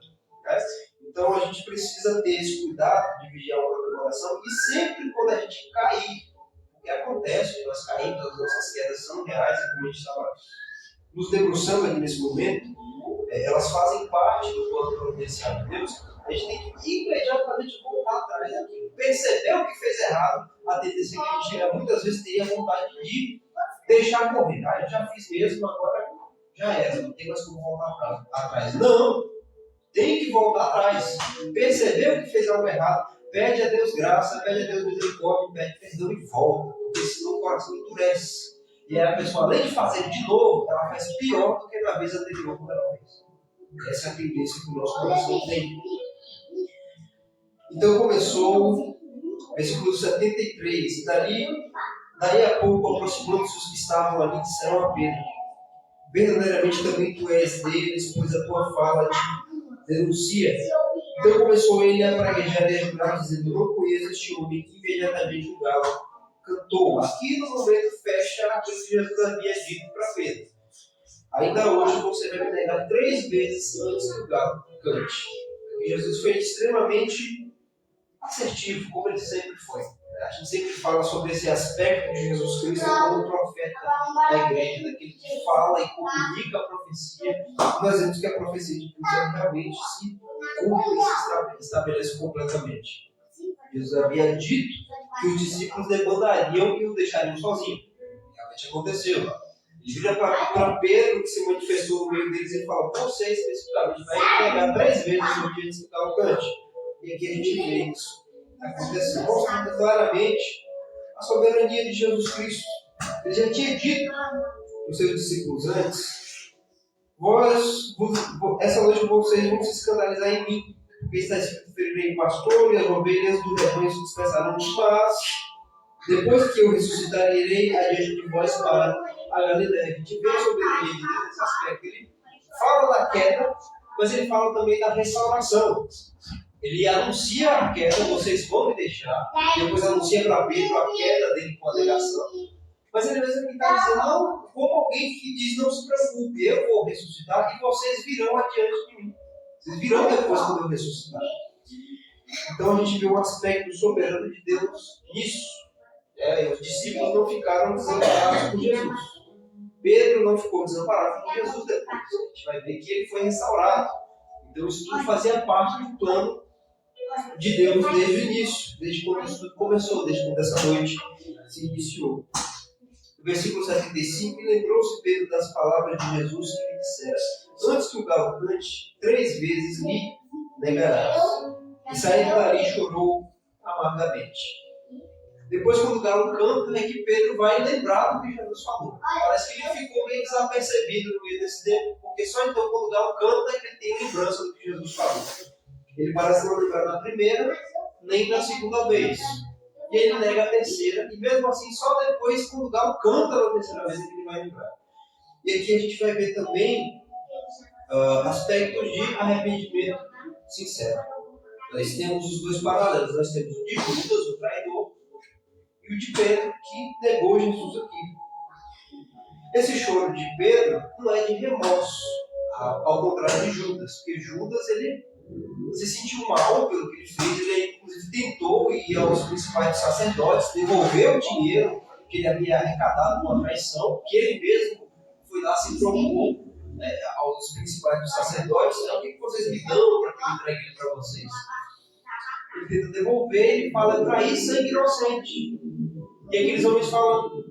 S3: Né? Então a gente precisa ter esse cuidado de vigiar o próprio coração e sempre quando a gente cair, o que acontece, nós caímos, as nossas quedas são reais, e como a gente estava nos debruçando aqui nesse momento, elas fazem parte do plano providencial de Deus. A gente tem que imediatamente voltar atrás daquilo, perceber o que fez errado, a tendência que a gente muitas vezes teria vontade de deixar correr. Eu já fiz mesmo, agora já era, não tem mais como voltar atrás. Não, tem que voltar atrás, perceber o que fez algo errado, pede a Deus graça, pede a Deus misericórdia, pede perdão e volta, porque senão o coração endurece. E aí a pessoa, além de fazer de novo, ela faz pior do que na vez anterior quando ela fez. Essa é a tendência que o nosso coração tem. Então começou, versículo 73, e daí a pouco, aproximando-se os que estavam ali, disseram a Pedro: verdadeiramente também tu és deles, pois a tua fala te denuncia. Então começou ele a praguejar e a jurar, dizendo: não conheço este homem. Que imediatamente o galo cantou. Aqui no momento fecha aquilo que Jesus havia dito para Pedro: ainda hoje você vai me negar 3 vezes antes que o galo cante. E Jesus foi extremamente assertivo, como ele sempre foi. A gente sempre fala sobre esse aspecto de Jesus Cristo como profeta da igreja, daquele que fala e comunica a profecia. Nós vemos que a profecia de Cristo realmente se cumpre e se estabelece completamente. Jesus havia dito que os discípulos demandariam e o deixariam sozinho. Realmente aconteceu. Ele vira para Pedro, que se manifestou no meio deles, e fala: você especificamente vai pegar 3 vezes no dia de citar o cante. E aqui a gente vê isso acontecendo, mostrando claramente a soberania de Jesus Cristo. Ele já tinha dito aos seus discípulos antes: essa noite vocês vão se escandalizar em mim, porque está escrito: ferirei o pastor e as ovelhas do rebanho se dispersarão. Mas depois que eu ressuscitar, irei adiante de vós para a Galiléia. A gente vê a soberania de Deus nesse aspecto. Ele fala da queda, mas ele fala também da restauração. Ele anuncia a queda: vocês vão me deixar. Depois anuncia para Pedro a queda dele com a negação. Mas ele mesmo está dizendo: não, como alguém que diz: não se preocupe, eu vou ressuscitar e vocês virão adiante de mim. Vocês virão depois quando eu ressuscitar. Então a gente vê um aspecto soberano de Deus nisso. Os discípulos não ficaram desamparados por Jesus. Pedro não ficou desamparado por Jesus depois. A gente vai ver que ele foi restaurado. Então isso tudo fazia parte do plano de Deus desde o início, desde quando isso tudo começou, desde quando essa noite se iniciou. No versículo 75, lembrou-se Pedro das palavras de Jesus que lhe dissera: antes que o galo cante, 3 vezes me negarás. E saindo dali chorou amargamente. Depois, quando o galo canta, é que Pedro vai lembrar do que Jesus falou. Parece que ele ficou meio desapercebido no meio desse tempo, porque só então, quando o galo canta, é que ele tem lembrança do que Jesus falou. Ele parece não lembrar da primeira, nem da segunda vez. E ele nega a terceira, e mesmo assim, só depois, quando o galo canta na terceira vez, é que ele vai lembrar. E aqui a gente vai ver também aspectos de arrependimento sincero. Nós temos os 2 paralelos. Nós temos o de Judas, o traidor, e o de Pedro, que negou Jesus aqui. Esse choro de Pedro não é de remorso, ao contrário de Judas, porque Judas ele se sentiu mal pelo que ele fez. Ele inclusive tentou ir aos principais sacerdotes, devolver o dinheiro que ele havia arrecadado com a traição, que ele mesmo foi lá, se propôs aos principais sacerdotes: o que vocês me dão para que eu entregue ele para vocês? Ele tenta devolver, ele fala: trair sangue inocente. E aqueles homens falam: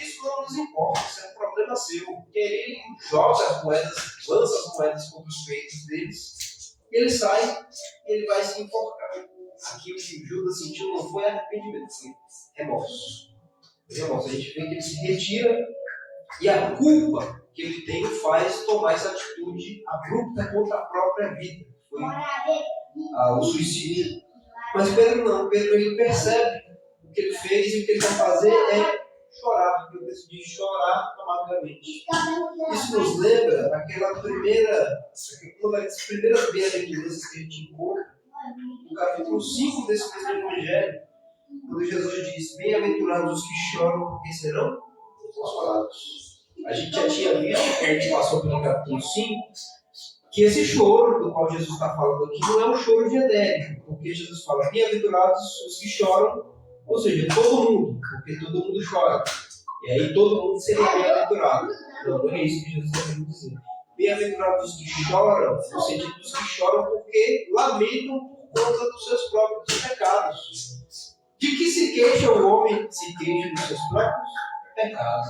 S3: isso não nos importa, isso é um problema seu. E aí ele joga as moedas, lança as moedas contra os peitos deles, e ele sai, e ele vai se enforcar. Aqui o que Judas sentiu não foi arrependimento, foi remorso. A gente vê que ele se retira, e a culpa que ele tem faz tomar essa atitude abrupta contra a própria vida. Foi o suicídio. Mas Pedro não. Pedro ele percebe o que ele fez, e o que ele vai fazer é chorar. Ele decidiu chorar amargamente. Isso nos lembra uma das primeiras bem-aventuranças que a gente encontra no capítulo 5 desse mesmo evangelho, quando Jesus diz: bem-aventurados os que choram, porque serão consolados. A gente já tinha visto, quando a gente passou pelo capítulo 5, que esse choro do qual Jesus está falando aqui não é um choro genérico, porque Jesus fala, bem-aventurados os que choram, ou seja, todo mundo, porque todo mundo chora. E aí todo mundo seria bem-aventurado. Não é isso que Jesus está querendo dizer. Bem-aventurados os que choram, no sentido dos que choram porque lamentam por conta dos seus próprios pecados. De que se queixa o homem? Se queixa dos seus próprios pecados.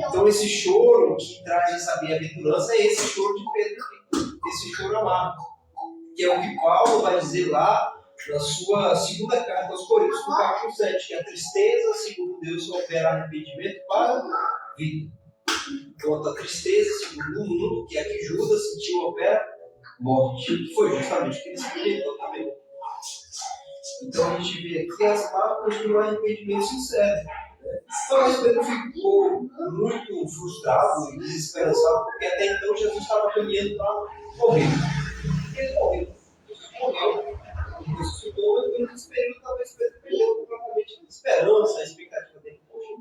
S3: Então esse choro que traz essa bem-aventurança é esse choro de Pedro aqui. Esse choro amado. Que é o que Paulo vai dizer lá na sua segunda carta aos Coríntios, no capítulo 7, que a tristeza, segundo Deus, opera arrependimento para a vida. Enquanto a tristeza, segundo o mundo, que é a que Judas sentiu, opera morte. Que foi justamente o que ele experimentou também. Então a gente vê aqui as marcas de um arrependimento sincero. Talvez Pedro ficou muito frustrado e desesperançado, porque até então Jesus estava caminhando para morrer. Ele morreu. Ele ressuscitou, mas nesse período talvez Pedro perdeu completamente a esperança, a expectativa dele. Poxa,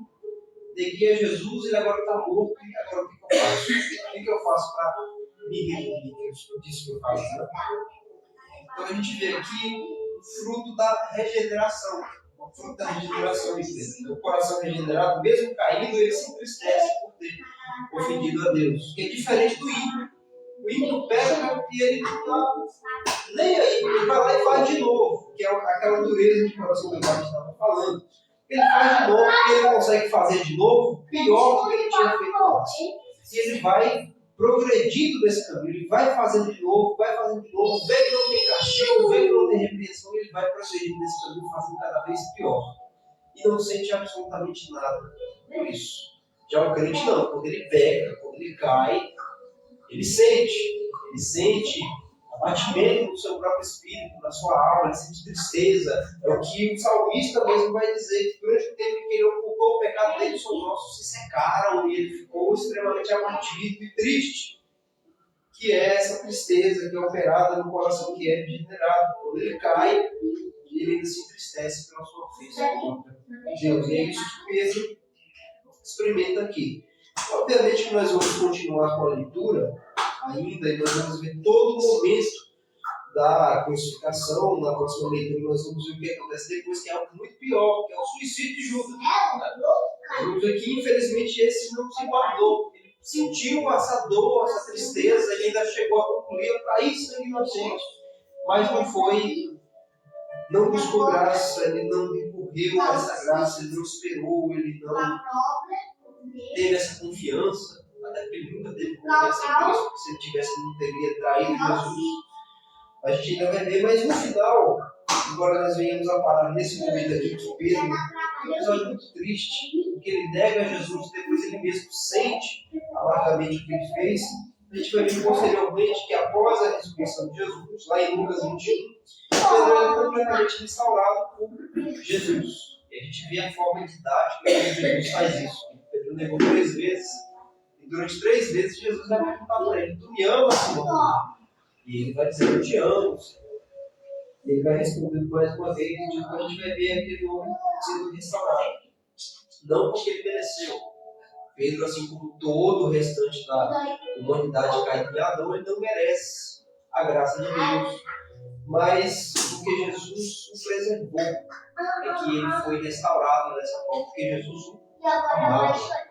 S3: neguei a Jesus, ele agora está morto, e agora o que eu faço? O que eu faço para me redimir? Eu disse que eu faço, né? Então a gente vê aqui o fruto da regeneração. O fruto da regeneração de Pedro. O coração regenerado, mesmo caído, ele se entristece por ter ofendido a Deus. Que é diferente do ímpio. O ímpio pega e ele não está nem aí. Ele vai lá e faz de novo. Que é aquela dureza de coração que a gente estava falando. Ele faz de novo, porque ele consegue fazer de novo pior do que ele tinha feito antes. E ele vai progredindo nesse caminho, ele vai fazendo de novo, vê que não tem castigo, vê que não tem repreensão, ele vai progredindo nesse caminho, fazendo cada vez pior. E não sente absolutamente nada por isso. Já o crente não, quando ele peca, quando ele cai, ele sente abatimento no seu próprio espírito, na sua alma, ele sente tristeza. É o que o salmista mesmo vai dizer, que durante o tempo que ele ocultou o pecado dele, os seus ossos se secaram e ele ficou extremamente abatido e triste. Que é essa tristeza que é operada no coração que é regenerado. Quando ele cai, ele ainda se entristece pela sua ofensa contra Deus. E é isso que Pedro experimenta aqui. Obviamente que nós vamos continuar com a leitura ainda, e nós vamos ver todo o momento da crucificação. Na próxima leitura nós vamos ver o que acontece depois, que é algo muito pior, que é o suicídio de Judas. Nós vamos ver que infelizmente esse não se guardou. Ele sentiu essa dor, essa tristeza, ele ainda chegou a concluir a trair sangue inocente, mas não buscou graça, ele não recorreu a essa graça, ele não esperou, ele não teve essa confiança. Até porque ele nunca teve confiança em Cristo, porque se ele tivesse, ele não teria traído Jesus. A gente ainda vai ver, mas no final, embora nós venhamos a parar nesse momento aqui, que Pedro, um episódio muito triste, porque ele nega Jesus, depois ele mesmo sente amargamente o que ele fez. A gente vai ver posteriormente que após a ressurreição de Jesus, lá em Lucas 21, Pedro é completamente restaurado por Jesus. E a gente vê a forma didática que Jesus faz isso. Pedro negou 3 vezes. Durante 3 vezes, Jesus vai perguntar para ele: tu me amas, Simão? E ele vai dizer: eu te amo, Senhor. E ele vai responder mais uma vez, e depois a gente vai ver aquele homem sendo restaurado. Não porque ele mereceu. Pedro, assim como todo o restante da humanidade caída em Adão, ele não merece a graça de Deus. Mas porque Jesus o preservou, é que ele foi restaurado dessa forma, porque Jesus o amava.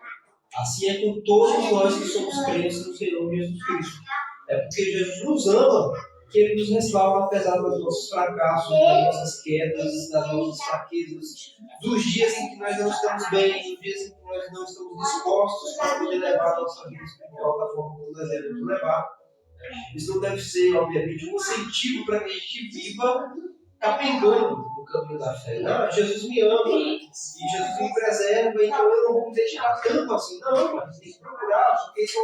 S3: Assim é com todos nós que somos crentes no Senhor Jesus Cristo. É porque Jesus nos ama que Ele nos restaura apesar dos nossos fracassos, das nossas quedas, das nossas fraquezas, dos dias em que nós não estamos bem, dos dias em que nós não estamos dispostos para poder levar a nossa vida espiritual da forma como nós devemos levar. Isso não deve ser, obviamente, um incentivo para que a gente viva capengando no caminho da fé. Não, Jesus me ama e Jesus me preserva, então eu não vou me dedicar tanto assim. Não, mas tem que procurar, porque isso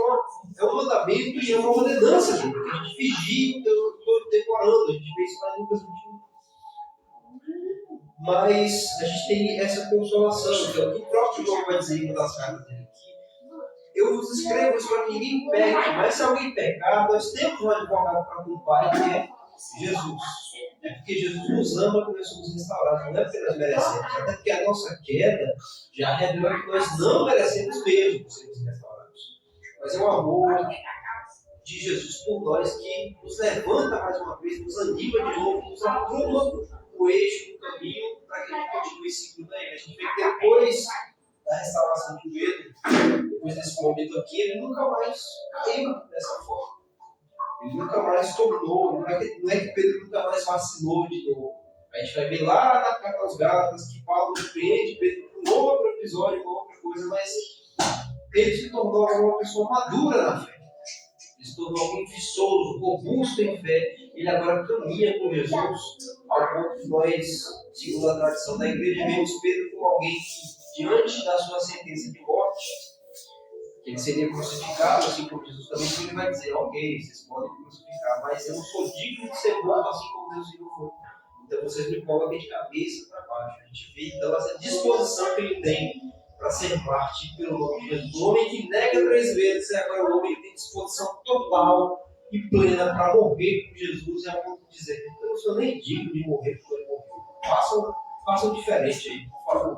S3: é um mandamento e é uma ordenança, gente, que a gente vigia, eu estou decorando, a gente vê isso lá em Lucas 21. Mas a gente tem essa consolação, que é o que o próprio João vai dizer em uma das cartas dele. Eu vos escrevo isso para que ninguém peque, mas se alguém pecar, nós temos um advogado para o Pai, que é Jesus. É porque Jesus nos ama que nós somos restaurados, não é porque nós merecemos, até porque a nossa queda já revela que nós não merecemos mesmo sermos restaurados. Mas é um amor de Jesus por nós, que nos levanta mais uma vez, nos anima de novo, nos apruma o eixo do caminho para que a gente continue seguindo a Ele. A gente vê que depois da restauração de Pedro, depois desse momento aqui, ele nunca mais caiu dessa forma. Ele nunca mais tornou, não é que Pedro nunca mais vacilou de novo. A gente vai ver lá na carta aos Gálatas que Paulo repreende Pedro por um outro episódio, uma outra coisa, mas Pedro se tornou uma pessoa madura na fé. Ele se tornou alguém viçoso, robusto em fé. Ele agora caminha com Jesus, ao ponto que nós, segundo a tradição da igreja, vemos Pedro como alguém que, diante da sua sentença de morte, ele seria crucificado, assim como Jesus também, ele vai dizer, ok, vocês podem me crucificar, mas eu não sou digno de ser morto assim como meu Senhor foi. Então vocês me colocam de cabeça para baixo. A gente vê então essa disposição que ele tem para ser mártir pelo nome de Jesus. O homem que nega 3 vezes, e agora o homem que tem disposição total e plena para morrer com Jesus, e a ponto de dizer, eu não sou nem digno de morrer por ele morrer. Façam diferente aí, por favor.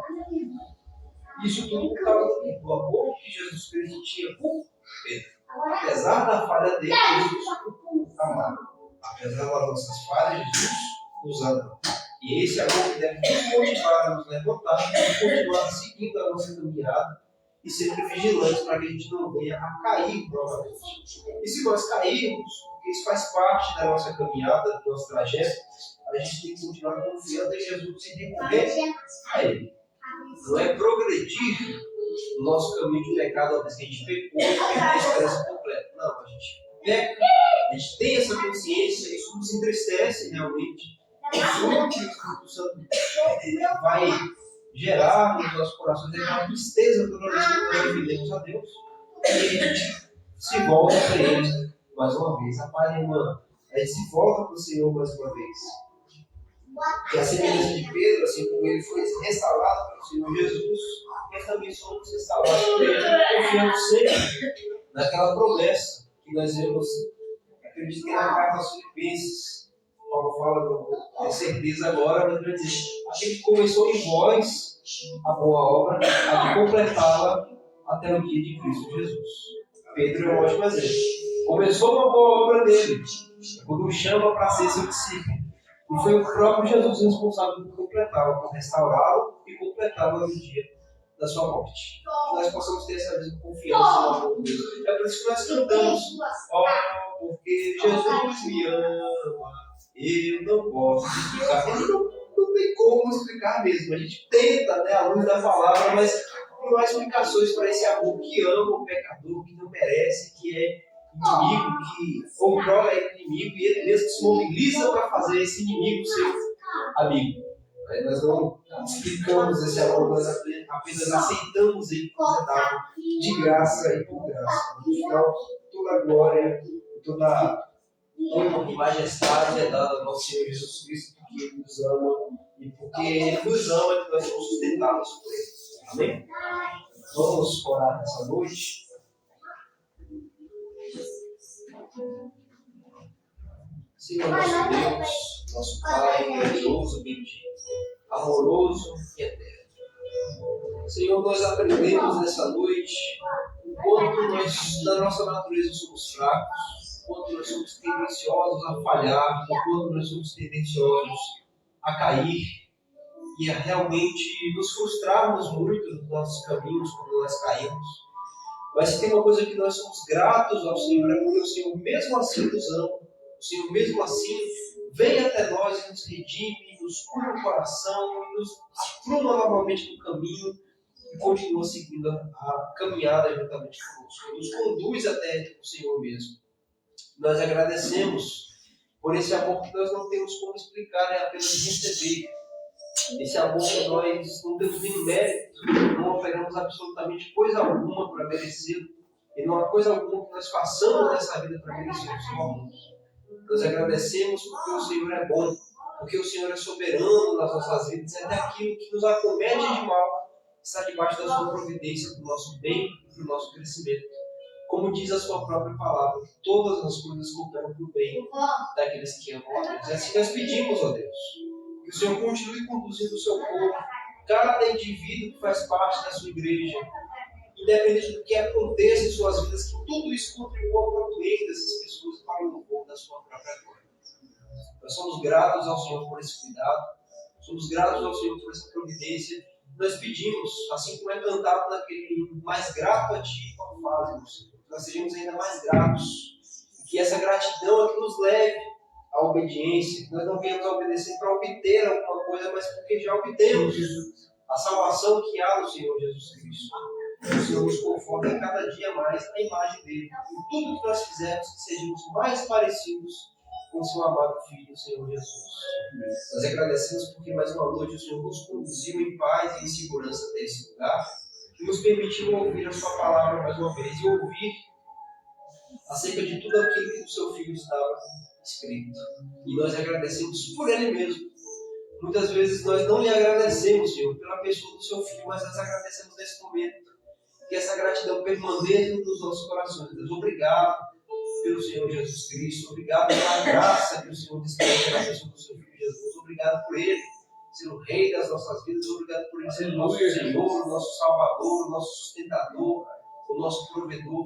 S3: Isso tudo por causa do amor que Jesus Cristo tinha por Pedro. Apesar da falha dele, Jesus o amava. Apesar das nossas falhas, Jesus nos ama. E esse amor que deve nos motivar a nos levantar e continuar seguindo a nossa caminhada e sempre vigilantes para que a gente não venha a cair novamente. E se nós cairmos, porque isso faz parte da nossa caminhada, do nosso trajeto, a gente tem que continuar confiando em Jesus e recorrer a Ele. Não é progredir no nosso caminho de pecado, uma vez que a gente pecou e perdeu a esperança completa. Não, a gente peca, a gente tem essa consciência, isso nos entristece realmente. O fruto que o Espírito Santo vai gerar nos nossos corações é uma tristeza toda vez que nós ofendemos a Deus. E a gente se volta para Ele mais uma vez. A Pai e a irmã, a gente se volta para o Senhor mais uma vez. Que a semelhança de Pedro, assim como ele foi restaurado pelo Senhor Jesus, nós também somos restaurados por Ele, confiando sempre naquela promessa que nós vemos, acredito que na carta aos Filipenses. Paulo fala, não tenho certeza agora, mas vai dizer, aquele que começou em vós a boa obra, a de completá-la até o dia de Cristo Jesus. Pedro é um ótimo exemplo. Começou uma boa obra dele, quando o chama para ser seu discípulo. E foi o próprio Jesus responsável por completá-la, por restaurá-lo e completá-la no dia da sua morte. Que nós possamos ter essa mesma confiança no amor de Deus. É por isso que nós cantamos, porque Jesus me ama. Eu não posso explicar. Não tem como explicar mesmo. A gente tenta, né, à luz da palavra, mas não há explicações para esse amor que ama o pecador, que não merece, que é inimigo, que outrora é inimigo, e ele mesmo se mobiliza para fazer esse inimigo ser amigo. Aí nós não explicamos esse amor, nós apenas aceitamos ele como é dado de graça e por graça. No final, toda a glória, toda honra e majestade é dada ao nosso Senhor Jesus Cristo, porque Ele nos ama, e porque Ele nos ama, que nós somos sustentados por Ele. Amém? Vamos orar nessa noite. Senhor nosso Deus, nosso Pai, grandioso, bendito, amoroso e eterno. Senhor, nós aprendemos nessa noite o quanto nós, da nossa natureza, somos fracos, o quanto nós somos tendenciosos a falhar, o quanto nós somos tendenciosos a cair e a realmente nos frustrarmos muito nos nossos caminhos quando nós caímos. Mas se tem uma coisa que nós somos gratos ao Senhor, é porque o Senhor mesmo assim nos ama. O Senhor mesmo assim vem até nós e nos redime, nos cura o coração, e nos apruma novamente no caminho e continua seguindo a caminhada juntamente conosco. Nos conduz até o Senhor mesmo. Nós agradecemos por esse amor que nós não temos como explicar, é apenas receber. Esse amor que nós não temos nem mérito, não oferamos absolutamente coisa alguma para merecer, e não há coisa alguma que nós façamos nessa vida para merecer o seu amor. Nós agradecemos porque o Senhor é bom, porque o Senhor é soberano nas nossas vidas, e até aquilo que nos acomete de mal está debaixo da sua providência para o nosso bem e para o nosso crescimento. Como diz a sua própria palavra, que todas as coisas cooperam para o bem daqueles que amam a Deus. E assim nós pedimos, ó Deus, que o Senhor continue conduzindo o seu povo, cada indivíduo que faz parte da sua igreja, independente do que aconteça em suas vidas, que tudo isso contribua para o bem meio dessas pessoas para o louvor da sua própria glória. Nós somos gratos ao Senhor por esse cuidado, somos gratos ao Senhor por essa providência. Nós pedimos, assim como é cantado naquele hino, mais grato a Ti, qual fazes, Senhor. Nós sejamos ainda mais gratos, e que essa gratidão é que nos leve à obediência, que nós não venhamos a obedecer para obter alguma coisa, mas porque já obtemos a salvação que há no Senhor Jesus Cristo. O Senhor nos conforta a cada dia mais na imagem dele. Em tudo que nós fizermos, que sejamos mais parecidos com o seu amado Filho, o Senhor Jesus. Nós agradecemos porque mais uma noite o Senhor nos conduziu em paz e em segurança até esse lugar e nos permitiu ouvir a sua palavra mais uma vez e ouvir acerca de tudo aquilo que o seu Filho estava escrito. E nós agradecemos por ele mesmo. Muitas vezes nós não lhe agradecemos, Senhor, pela pessoa do seu Filho, mas nós agradecemos nesse momento. Que essa gratidão permaneça nos nossos corações. Deus, obrigado pelo Senhor Jesus Cristo. Obrigado pela graça que o Senhor desperta na pessoa do seu Filho Jesus. Obrigado por Ele ser o Rei das nossas vidas. Obrigado por Ele ser o nosso Senhor, o nosso Salvador, o nosso sustentador, o nosso provedor.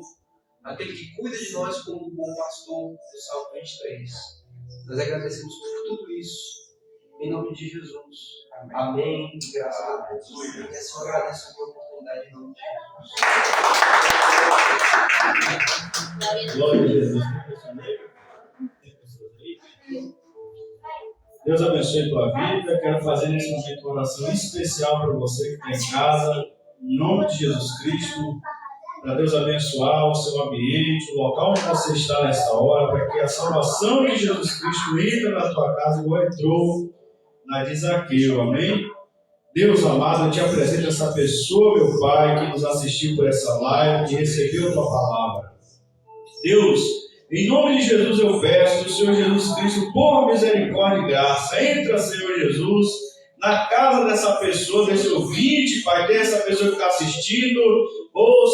S3: Aquele que cuida de nós como um bom pastor, do Salmo 23. Nós agradecemos por tudo isso. Em nome de Jesus. Amém. Graças a Deus. E assim eu agradeço a oportunidade em nome de Jesus.
S2: Glória a Jesus. Deus abençoe a tua vida. Quero fazer nesse momento uma oração especial para você que está em casa. Em nome de Jesus Cristo. Para Deus abençoar o seu ambiente, o local onde você está nesta hora, para que a salvação de Jesus Cristo entre na tua casa igual entrou na de Zaqueu, amém? Deus amado, eu te apresento essa pessoa, meu Pai, que nos assistiu por essa live, que recebeu a tua palavra. Deus, em nome de Jesus eu peço, o Senhor Jesus Cristo, por misericórdia e graça, entra, Senhor Jesus, na casa dessa pessoa, desse ouvinte, Pai, dessa pessoa que está assistindo,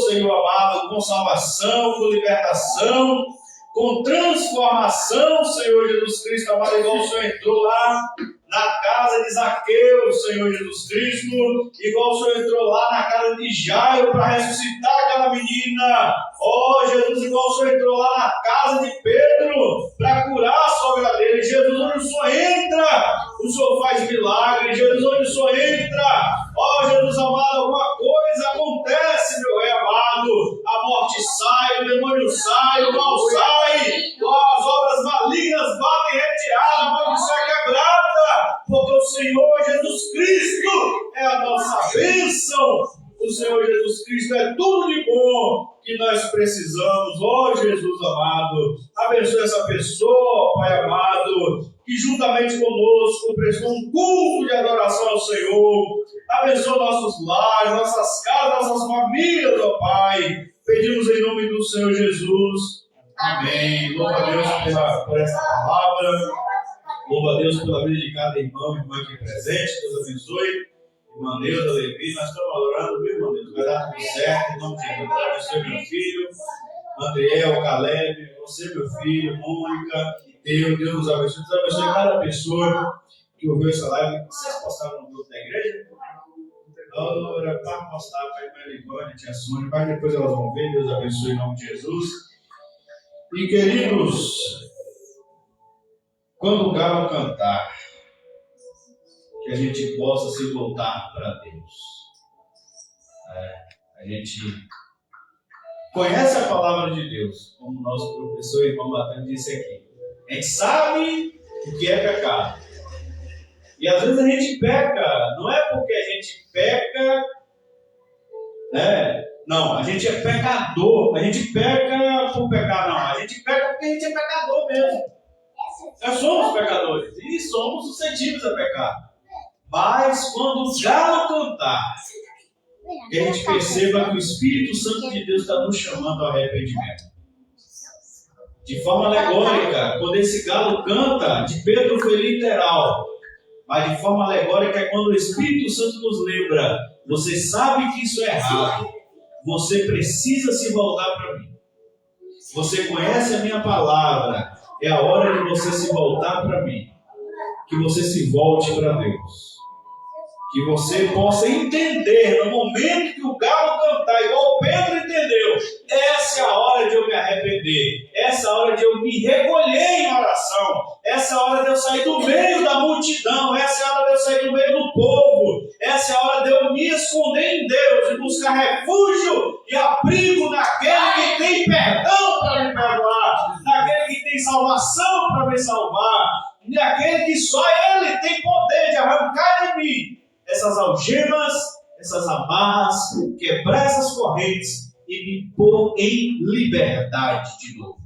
S2: Senhor amado, com salvação, com libertação, com transformação, Senhor Jesus Cristo, amado, igual o Senhor entrou lá na casa de Zaqueu, Senhor Jesus Cristo, igual o Senhor entrou lá na casa de Jairo para ressuscitar aquela menina. Jesus, igual o Senhor entrou lá na casa de Pedro para curar a sogra dele. Jesus, onde o Senhor entra, o Senhor faz milagre. Jesus, onde o Senhor entra, Jesus amado, alguma coisa acontece, meu rei amado. A morte sai, o demônio sai, o mal sai, as obras malignas batem em retirada, a maldição é quebrada, porque o Senhor Jesus Cristo é a nossa bênção. O Senhor Jesus Cristo é tudo de bom que nós precisamos. Jesus amado, abençoe essa pessoa, Pai amado, que juntamente conosco prestou um culto de adoração ao Senhor. Abençoe nossos lares, nossas casas, nossas famílias, ó Pai. Pedimos em nome do Senhor Jesus. Amém. Louva a Deus por essa palavra. Louva a Deus pela vida de cada irmão e irmã aqui presente. Deus abençoe. Irmã Neuza, Levi, nós estamos adorando, viu, irmã Neuza? Vai dar tudo certo, em nome de Jesus. Deus abençoe meu filho, Andriel, Caleb, você, meu filho, Mônica, Deus nos abençoe. Deus abençoe cada pessoa que ouviu essa live. Vocês postaram no grupo da igreja? Era para postar para a irmã Livânia, tia Sônia, mas depois elas vão ver. Deus abençoe em nome de Jesus. E queridos, quando o galo cantar, que a gente possa se voltar para Deus. A gente conhece a palavra de Deus, como o nosso professor e irmão Batão disse aqui. A gente sabe o que é pecado. E às vezes a gente peca, não é porque a gente peca, não, a gente é pecador. A gente peca por pecar, não. A gente peca porque a gente é pecador mesmo. Nós somos pecadores e somos suscetíveis a pecar. Mas quando o galo cantar, que a gente perceba que o Espírito Santo de Deus está nos chamando ao arrependimento. De forma alegórica, quando esse galo canta, de Pedro foi literal, mas de forma alegórica é quando o Espírito Santo nos lembra: você sabe que isso é errado, você precisa se voltar para mim. Você conhece a minha palavra, é a hora de você se voltar para mim, que você se volte para Deus. Que você possa entender no momento que o galo cantar, igual Pedro entendeu, essa é a hora de eu me arrepender, essa é a hora de eu me recolher em oração, essa é a hora de eu sair do meio da multidão, essa é a hora de eu sair do meio do povo, essa é a hora de eu me esconder em Deus e buscar refúgio e abrigo naquele que tem perdão para me perdoar, naquele que tem salvação para me salvar, naquele que só Ele tem poder de arrancar de mim essas algemas, essas amarras, quebrar essas correntes e me pôr em liberdade de novo.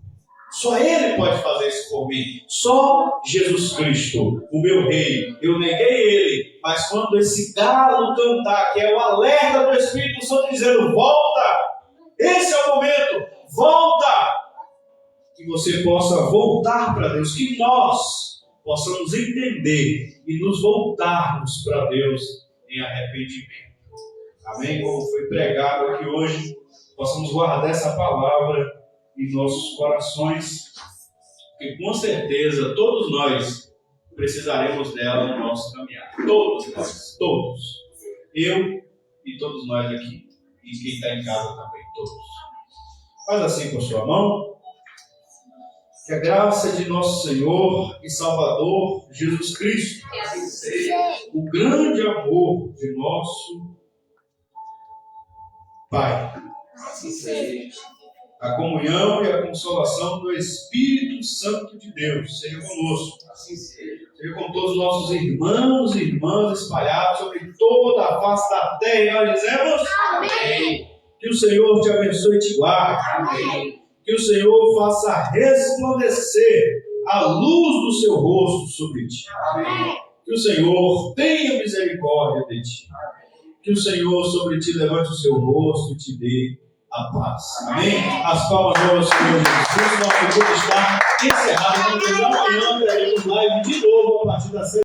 S2: Só Ele pode fazer isso por mim. Só Jesus Cristo, o meu Rei. Eu neguei Ele, mas quando esse galo cantar, que é o alerta do Espírito Santo dizendo, volta, esse é o momento, volta, que você possa voltar para Deus, que nós possamos entender e nos voltarmos para Deus em arrependimento. Amém? Como foi pregado aqui hoje, possamos guardar essa palavra em nossos corações, porque com certeza todos nós precisaremos dela no nosso caminhar. Todos nós, todos. Eu e todos nós aqui. E quem está em casa também, todos. Faz assim com a sua mão. Que a graça de nosso Senhor e Salvador Jesus Cristo, o grande amor de nosso Pai, a comunhão e a consolação do Espírito Santo de Deus seja conosco, seja com todos os nossos irmãos e irmãs espalhados sobre toda a face da terra. E nós dizemos amém. Que o Senhor te abençoe e te guarde. Amém. Que o Senhor faça resplandecer a luz do seu rosto sobre ti. Amém. Que o Senhor tenha misericórdia de ti. Que o Senhor sobre ti levante o seu rosto e te dê a paz. Amém? As palmas ao Senhor Jesus. Nosso culto está encerrado. Amanhã teremos live de novo a partir das 6.